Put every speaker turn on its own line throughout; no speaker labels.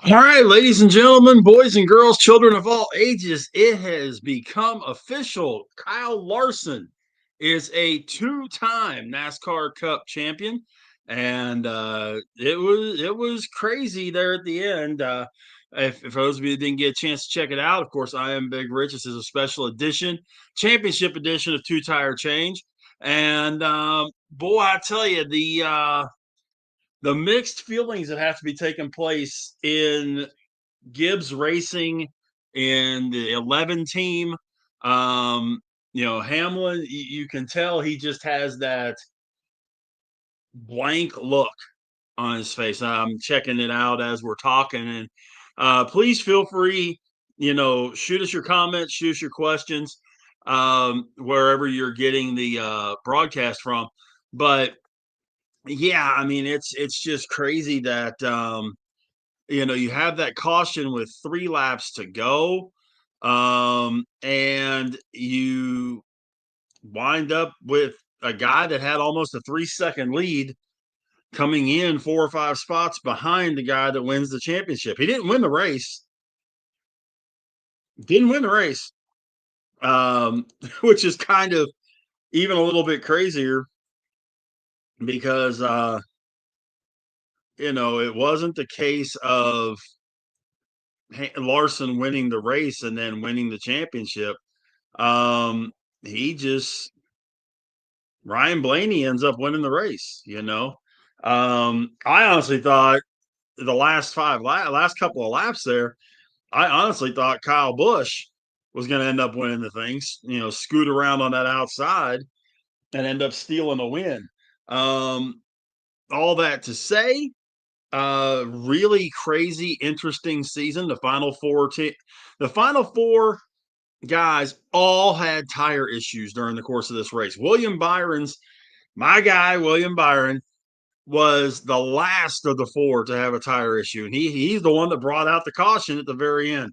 All right, ladies and gentlemen, boys and girls, children of all ages, it has become official. Kyle Larson is a two-time NASCAR Cup champion, and it was crazy there at the end. If for those of you that didn't get a chance to check it out, of course, I am Big Rich. This is a special edition, championship edition of Two Tire Change, and boy, I tell you, the mixed feelings that have to be taking place in Gibbs Racing and the 11 team. Um, Hamlin, you can tell he just has that blank look on his face. I'm checking it out as we're talking, and please feel free, shoot us your comments, shoot us your questions, wherever you're getting the broadcast from. But yeah, I mean, it's just crazy that you have that caution with 3 laps to go, and you wind up with a guy that had almost a 3-second lead coming in 4 or 5 spots behind the guy that wins the championship. He didn't win the race. Didn't win the race, um, which is kind of even a little bit crazier because it wasn't the case of Larson winning the race and then winning the championship. Um, he just Ryan Blaney ends up winning the race. I honestly thought the last couple of laps there, I honestly thought Kyle Busch was going to end up winning the things, scoot around on that outside and end up stealing a win. Um, all that to say, really crazy, interesting season. The final four guys all had tire issues during the course of this race. My guy, William Byron, was the last of the four to have a tire issue. And he's the one that brought out the caution at the very end.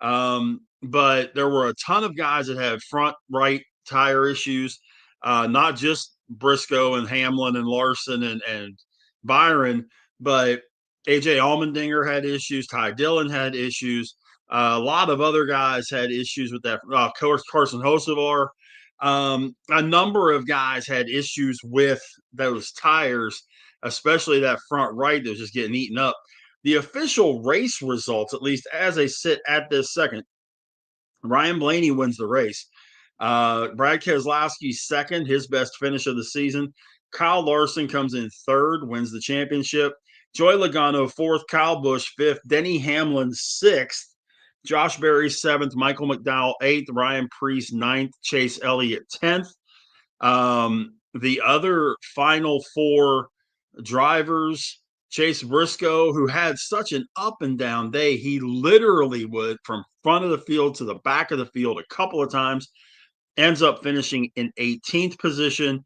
But there were a ton of guys that had front right tire issues, not just Briscoe and Hamlin and Larson and Byron, but AJ Allmendinger had issues. Ty Dillon had issues. A lot of other guys had issues with that. Carson Hocevar. A number of guys had issues with those tires, especially that front right that was just getting eaten up. The official race results, at least as they sit at this second, Ryan Blaney wins the race. Brad Keselowski second, his best finish of the season. Kyle Larson comes in third, wins the championship. Joey Logano fourth, Kyle Busch fifth, Denny Hamlin sixth, Josh Berry seventh, Michael McDowell eighth, Ryan Preece ninth, Chase Elliott 10th. The other final four drivers, Chase Briscoe, who had such an up and down day, he literally would from front of the field to the back of the field a couple of times, ends up finishing in 18th position.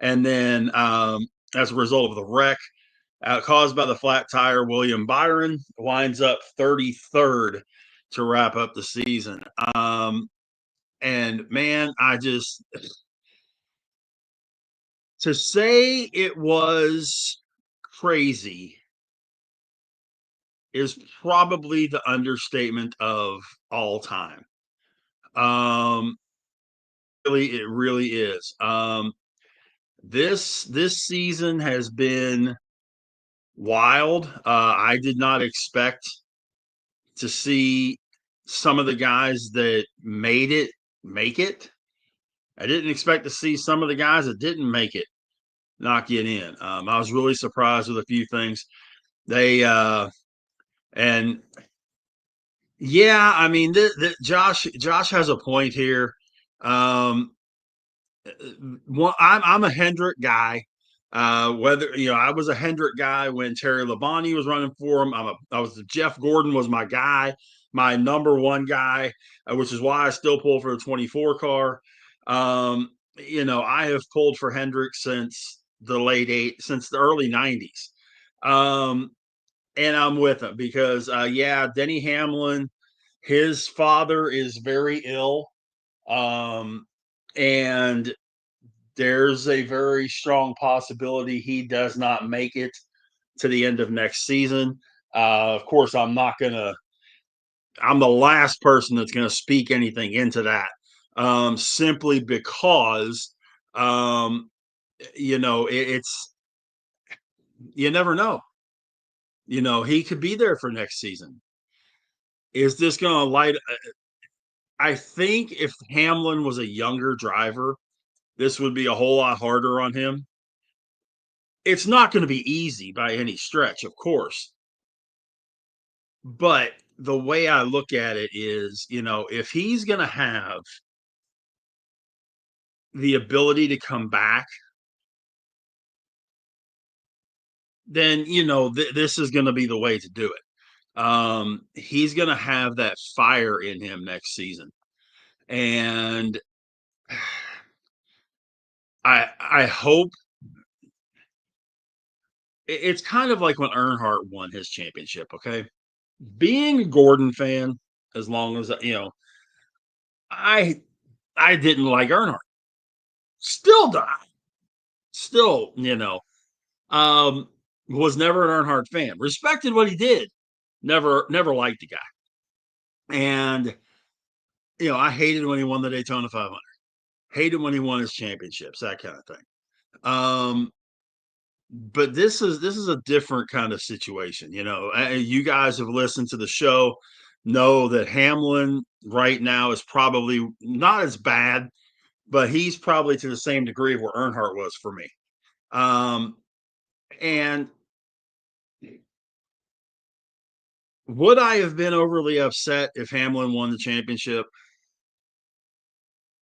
And then as a result of the wreck caused by the flat tire, William Byron winds up 33rd to wrap up the season. And man, to say it was crazy is probably the understatement of all time. Um, it really is. This season has been wild. I did not expect to see some of the guys that made it make it. I didn't expect to see some of the guys that didn't make it not get in. I was really surprised with a few things. They and yeah, I mean, Josh has a point here. Um, I'm a Hendrick guy. Whether I was a Hendrick guy when Terry Labonte was running for him. Jeff Gordon was my guy, my number one guy, which is why I still pull for the 24 car. I have pulled for Hendrick since since the early 90s. And I'm with him because, Denny Hamlin, his father is very ill. And there's a very strong possibility he does not make it to the end of next season. Of course, I'm the last person that's going to speak anything into that, simply because, um, it's, you never know. He could be there for next season. Is this going to light? I think if Hamlin was a younger driver, this would be a whole lot harder on him. It's not going to be easy by any stretch, of course. But the way I look at it is, if he's going to have the ability to come back, then, this is going to be the way to do it. He's going to have that fire in him next season. And I hope it's kind of like when Earnhardt won his championship. Okay, being a Gordon fan, as long as I I didn't like Earnhardt. Still die. Still, um, was never an Earnhardt fan. Respected what he did. Never liked the guy. And I hated when he won the Daytona 500. Hated when he won his championships. That kind of thing. But this is a different kind of situation. You guys have listened to the show, know that Hamlin right now is probably not as bad, but he's probably to the same degree of where Earnhardt was for me. And would I have been overly upset if Hamlin won the championship?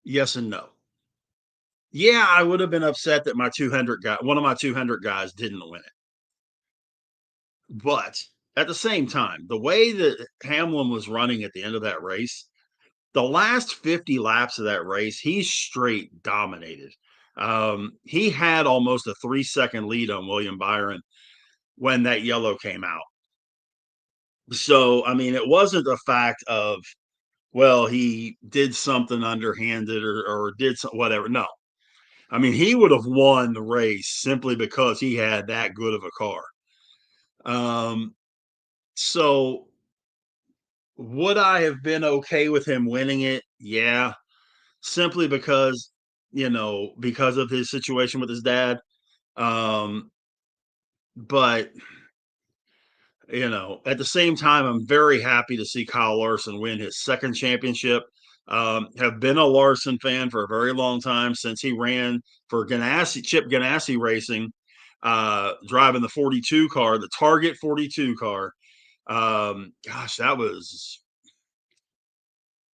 Yes and no. Yeah, I would have been upset that one of my 200 guys didn't win it. But at the same time, the way that Hamlin was running at the end of that race, the last 50 laps of that race, he straight dominated. He had almost a 3-second lead on William Byron when that yellow came out. So, I mean, it wasn't a fact of, well, he did something underhanded or did some, whatever. No, I mean, he would have won the race simply because he had that good of a car. So would I have been okay with him winning it? Yeah, simply because of his situation with his dad. Um, but at the same time, I'm very happy to see Kyle Larson win his second championship. Have been a Larson fan for a very long time since he ran for Chip Ganassi Racing, driving the 42 car, the Target 42 car. Gosh, that was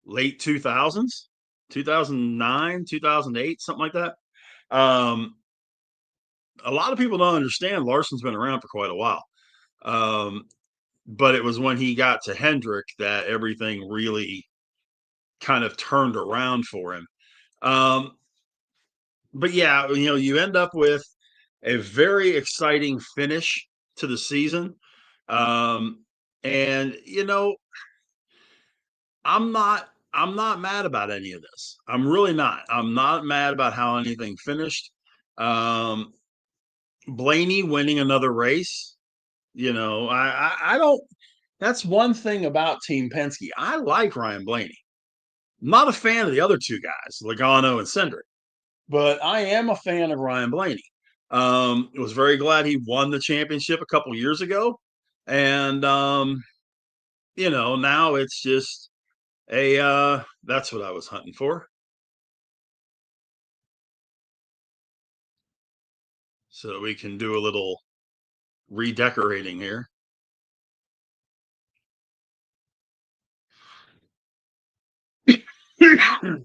late 2000s, 2009, 2008, something like that. Um, a lot of people don't understand Larson's been around for quite a while. Um, but it was when he got to Hendrick that everything really kind of turned around for him. Um, but yeah, you end up with a very exciting finish to the season. Um, and I'm not mad about any of this. I'm really not. I'm not mad about how anything finished. Um, Blaney winning another race. I don't. That's one thing about Team Penske. I like Ryan Blaney. I'm not a fan of the other two guys, Logano and Cindric, but I am a fan of Ryan Blaney. Was very glad he won the championship a couple years ago, and now it's just that's what I was hunting for. So we can do a little redecorating here. How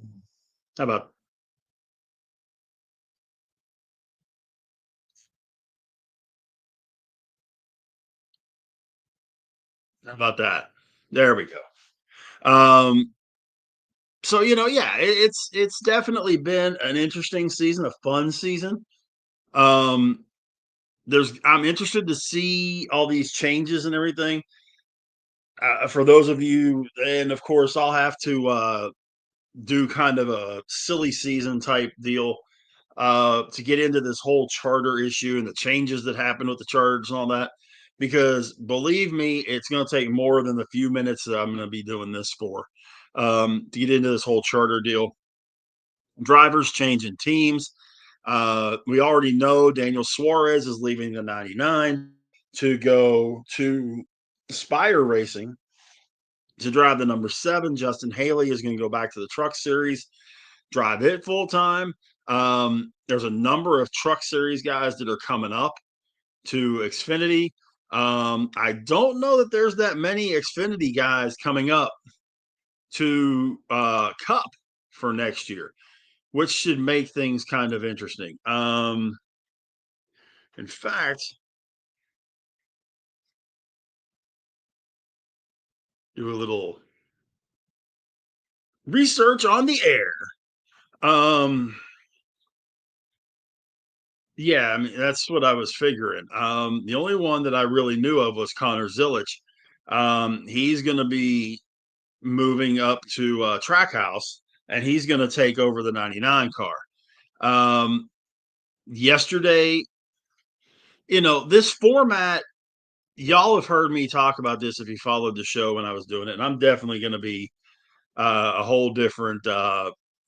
about that? There we go. So yeah, it's definitely been an interesting season, a fun season. Um, I'm interested to see all these changes and everything. For those of you, and of course, I'll have to do kind of a silly season type deal to get into this whole charter issue and the changes that happened with the charters and all that. because believe me, it's going to take more than the few minutes that I'm going to be doing this for to get into this whole charter deal. Drivers changing teams. We already know Daniel Suarez is leaving the 99 to go to Spire Racing to drive the number 7. Justin Haley is going to go back to the Truck Series, drive it full time. There's a number of Truck Series guys that are coming up to Xfinity. I don't know that there's that many Xfinity guys coming up to Cup for next year, which should make things kind of interesting. In fact, do a little research on the air. Um, yeah, I mean that's what I was figuring. The only one that I really knew of was Connor Zillich. He's going to be moving up to Trackhouse, and he's going to take over the 99 car. Yesterday, this format, y'all have heard me talk about this if you followed the show when I was doing it, and I'm definitely going to be a whole different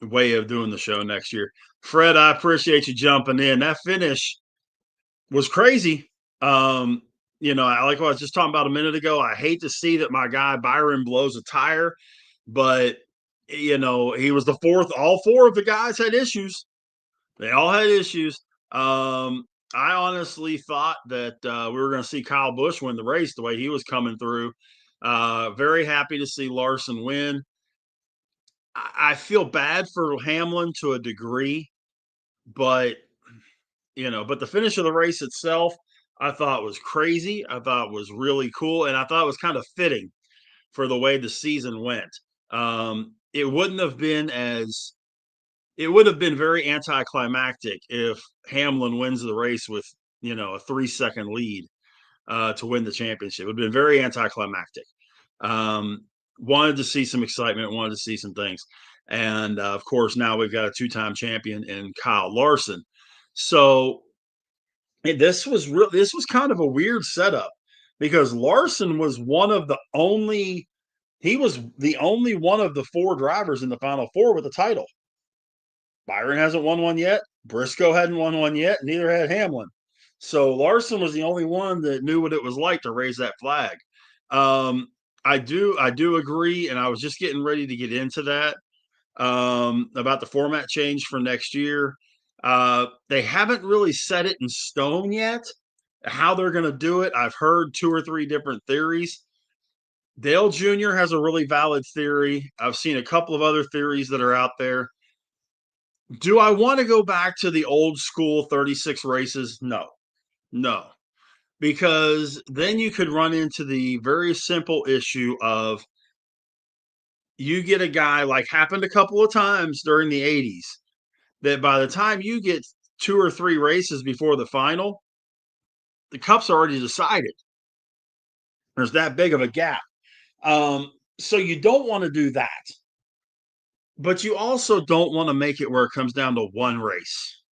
way of doing the show next year. Fred, I appreciate you jumping in. That finish was crazy. Like what I was just talking about a minute ago, I hate to see that my guy Byron blows a tire, but he was the fourth. All four of the guys had issues. They all had issues. I honestly thought that we were going to see Kyle Busch win the race the way he was coming through. Very happy to see Larson win. I feel bad for Hamlin to a degree, but but the finish of the race itself, I thought was crazy. I thought was really cool, and I thought it was kind of fitting for the way the season went. It wouldn't have been as it would have been very anticlimactic if Hamlin wins the race with a 3-second lead to win the championship. It would have been very anticlimactic. Um, Wanted to see some excitement, wanted to see some things, and of course now we've got a 2-time champion in Kyle Larson. So this was kind of a weird setup because Larson was one of the only he was the only one of the 4 drivers in the final 4 with a title. Byron hasn't won one yet. Briscoe hadn't won one yet. Neither had Hamlin. So Larson was the only one that knew what it was like to raise that flag. I do agree, and I was just getting ready to get into that about the format change for next year. They haven't really set it in stone yet how they're going to do it. I've heard 2 or 3 different theories. Dale Jr. has a really valid theory. I've seen a couple of other theories that are out there. Do I want to go back to the old school 36 races? No, no, because then you could run into the very simple issue of you get a guy like happened a couple of times during the 80s that by the time you get 2 or 3 races before the final, the cup's already decided. There's that big of a gap. So you don't want to do that. But you also don't want to make it where it comes down to one race.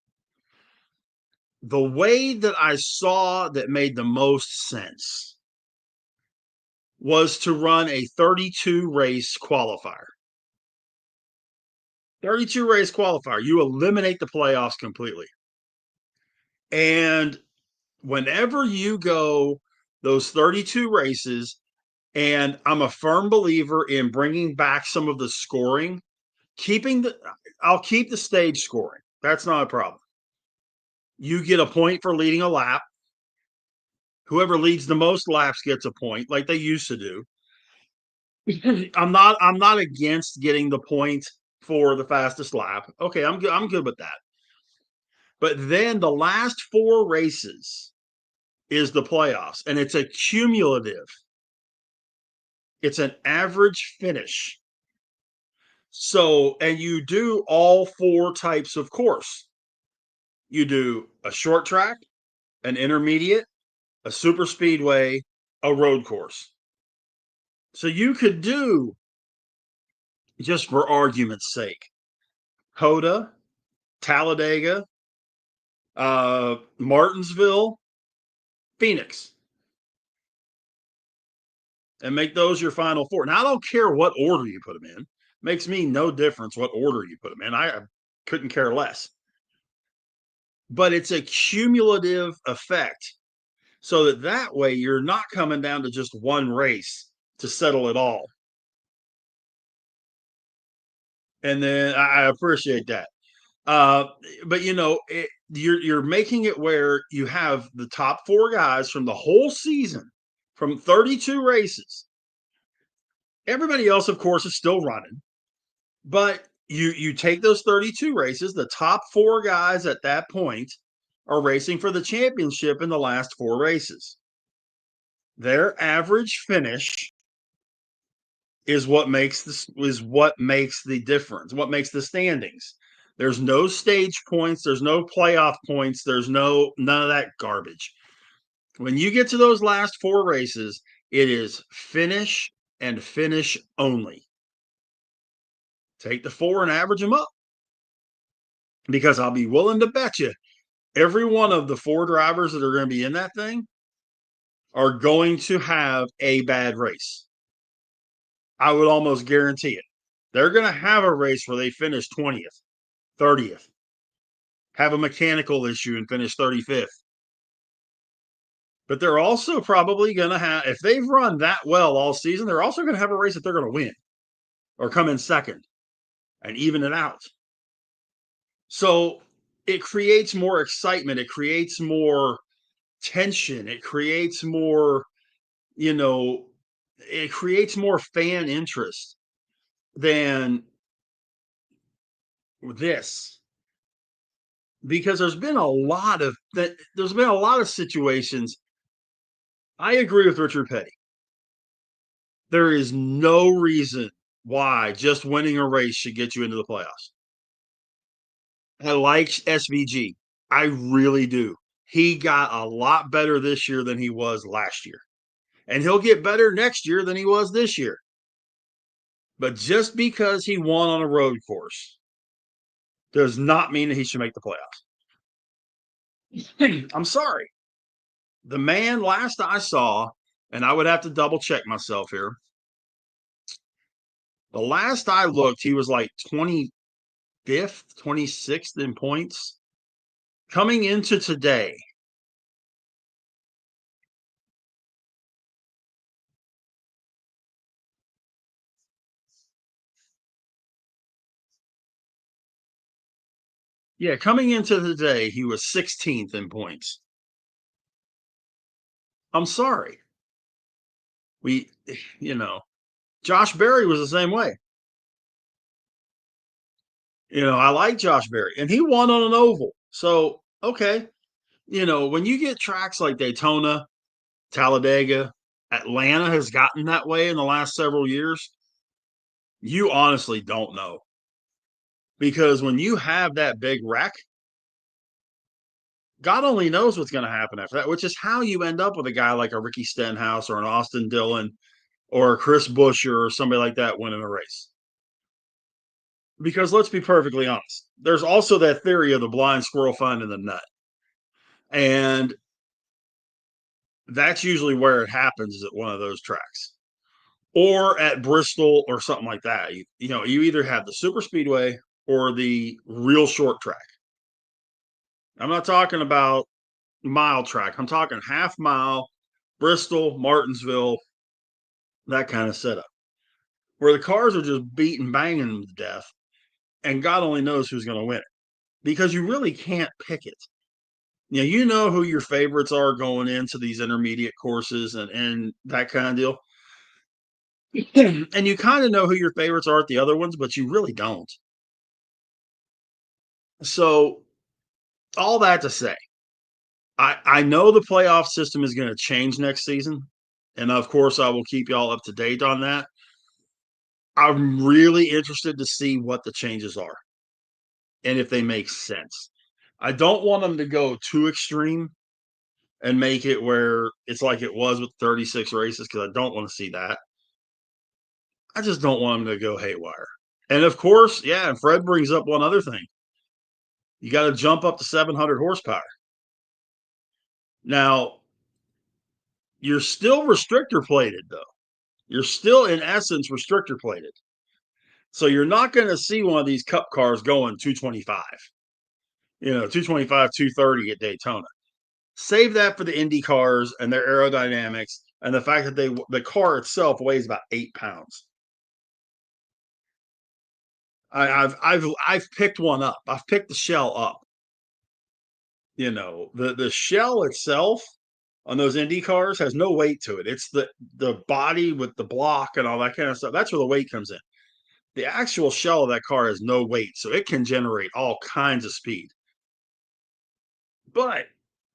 The way that I saw that made the most sense was to run a 32 race qualifier. 32 race qualifier. You eliminate the playoffs completely. And whenever you go those 32 races, and I'm a firm believer in bringing back some of the scoring, I'll keep the stage scoring. That's not a problem. You get a point for leading a lap. Whoever leads the most laps gets a point, like they used to do. I'm not against getting the point for the fastest lap. Okay, I'm good with that. But then the last 4 races is the playoffs, and it's a cumulative. It's an average finish. So, and you do all 4 types of course. You do a short track, an intermediate, a super speedway, a road course. So you could do, just for argument's sake, Coda, Talladega, Martinsville, Phoenix. and make those your final four. Now, I don't care what order you put them in. Makes me no difference what order you put them in. I couldn't care less. But it's a cumulative effect so that way you're not coming down to just one race to settle it all. And then I appreciate that. Uh, but you're making it where you have the top four guys from the whole season, from 32 races. Everybody else, of course, is still running, but you take those 32 races. The top four guys at that point are racing for the championship in the last four races. Their average finish is what makes the difference, what makes the standings. There's no stage points, there's no playoff points, there's none of that garbage. When you get to those last four races, it is finish and finish only. Take the four and average them up, because I'll be willing to bet you every one of the four drivers that are going to be in that thing are going to have a bad race. I would almost guarantee it. They're going to have a race where they finish 20th, 30th, have a mechanical issue and finish 35th. But they're also probably going to have, if they've run that well all season, they're also going to have a race that they're going to win or come in second and even it out. So it creates more excitement. It creates more tension. It creates more, it creates more fan interest than this, because there's been a lot of situations. I agree with Richard Petty. There is no reason why just winning a race should get you into the playoffs. I like SVG. I really do. He got a lot better this year than he was last year. And he'll get better next year than he was this year. But just because he won on a road course does not mean that he should make the playoffs. I'm sorry. The man, last I saw, and I would have to double check myself here. The last I looked, he was like 25th, 26th in points. Coming into today, coming into today, he was 16th in points. I'm sorry. We, Josh Berry was the same way. I like Josh Berry, and he won on an oval. So, okay. When you get tracks like Daytona, Talladega, Atlanta has gotten that way in the last several years, you honestly don't know. Because when you have that big wreck, God only knows what's going to happen after that, which is how you end up with a guy like a Ricky Stenhouse or an Austin Dillon or a Chris Buescher or somebody like that winning a race. Because let's be perfectly honest, there's also that theory of the blind squirrel finding the nut. And that's usually where it happens, is at one of those tracks. Or at Bristol or something like that. You either have the super speedway or the real short track. I'm not talking about mile track. I'm talking half mile, Bristol, Martinsville, that kind of setup, where the cars are just beating, banging them to death, and God only knows who's going to win it, because you really can't pick it. You know who your favorites are going into these intermediate courses and that kind of deal. And you kind of know who your favorites are at the other ones, but you really don't. So, all that to say, I know the playoff system is going to change next season. And of course, I will keep y'all up to date on that. I'm really interested to see what the changes are and if they make sense. I don't want them to go too extreme and make it where it's like it was with 36 races, because I don't want to see that. I just don't want them to go haywire. And of course, and Fred brings up one other thing. You got to jump up to 700 horsepower. Now, you're still restrictor plated, though. You're still, in essence, restrictor plated. So you're not going to see one of these cup cars going 225, 225, 230 at Daytona. Save that for the Indy cars and their aerodynamics and the fact that the car itself weighs about 8 pounds. I've picked one up. I've picked the shell up. The shell itself on those Indy cars has no weight to it. It's the body with the block and all that kind of stuff. That's where the weight comes in. The actual shell of that car has no weight, so it can generate all kinds of speed. But,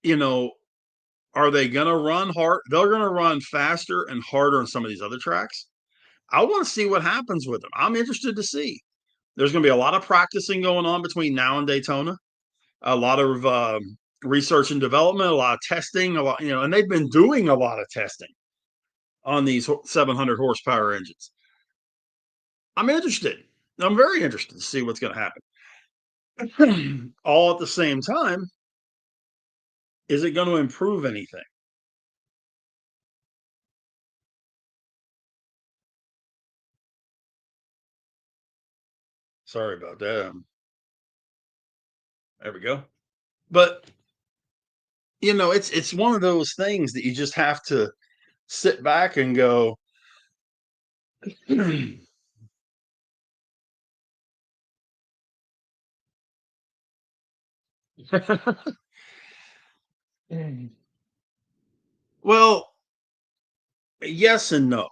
you know, are they going to run hard? They're going to run faster and harder on some of these other tracks. I want to see what happens with them. I'm interested to see. There's going to be a lot of practicing going on between now and Daytona. A lot of research and development, a lot of testing, and they've been doing a lot of testing on these 700 horsepower engines. I'm interested. I'm very interested to see what's going to happen. All at the same time, is it going to improve anything? Sorry about that. There we go. But it's one of those things that you just have to sit back and go. Well, yes and no,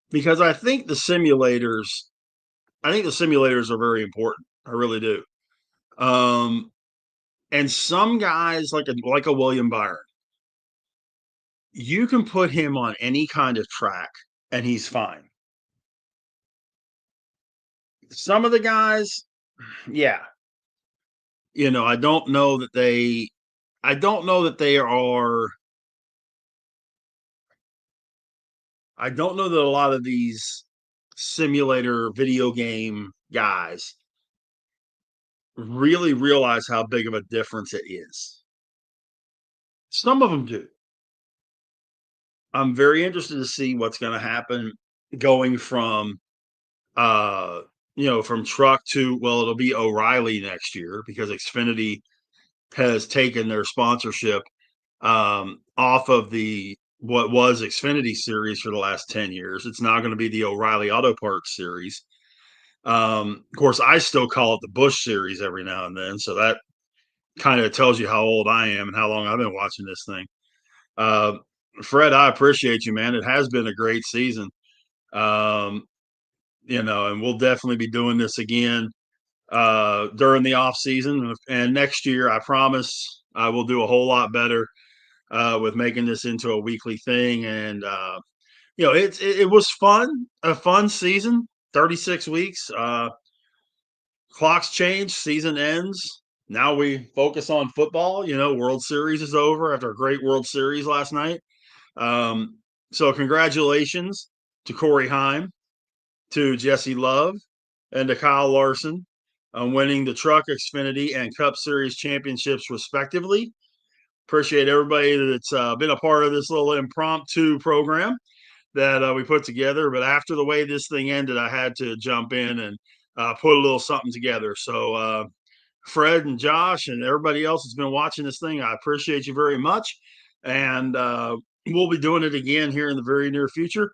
because I think the simulators are very important. I really do. Um, and some guys like a William Byron, you can put him on any kind of track and he's fine. Some of the guys, yeah, I don't know that they are. I don't know that a lot of these simulator video game guys really realize how big of a difference it is. Some of them do. I'm very interested to see what's going to happen going uh from truck to, well, it'll be O'Reilly next year because Xfinity has taken their sponsorship off of the what was Xfinity series for the last 10 years. It's now going to be the O'Reilly Auto Parts series. Of course, I still call it the Busch series every now and then, so that kind of tells you how old I am and how long I've been watching this thing. Uh, Fred, I appreciate you, man. It has been a great season. Um, and we'll definitely be doing this again during the off season. And next year, I promise I will do a whole lot better with making this into a weekly thing. And it was fun, a fun season, 36 weeks. Clocks change, season ends. Now we focus on football. World Series is over after a great World Series last night. Um, so congratulations to Corey Heim, to Jesse Love, and to Kyle Larson on winning the Truck, Xfinity, and Cup Series championships, respectively. Appreciate everybody that's been a part of this little impromptu program that we put together. But after the way this thing ended, I had to jump in and put a little something together. So, Fred and Josh and everybody else that's been watching this thing, I appreciate you very much. And we'll be doing it again here in the very near future.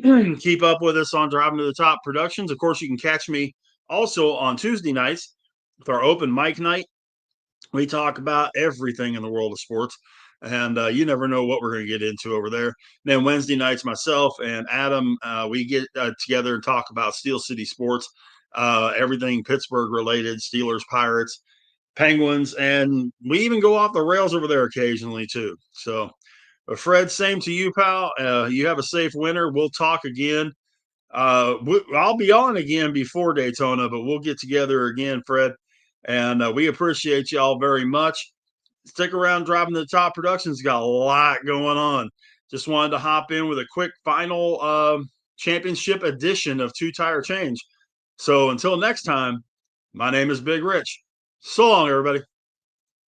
Keep up with us on Driving to the Top Productions. Of course, you can catch me also on Tuesday nights with our open mic night. We talk about everything in the world of sports, and you never know what we're going to get into over there. And then Wednesday nights, myself and Adam, we get together and talk about Steel City sports, everything Pittsburgh related, Steelers, Pirates, Penguins, and we even go off the rails over there occasionally too. So, Fred, same to you, pal. You have a safe winter. We'll talk again. I'll be on again before Daytona, but we'll get together again, Fred. And we appreciate y'all very much. Stick around. Driving to the Top Productions got a lot going on. Just wanted to hop in with a quick final championship edition of Two Tire Change. So until next time, my name is Big Rich. So long, everybody.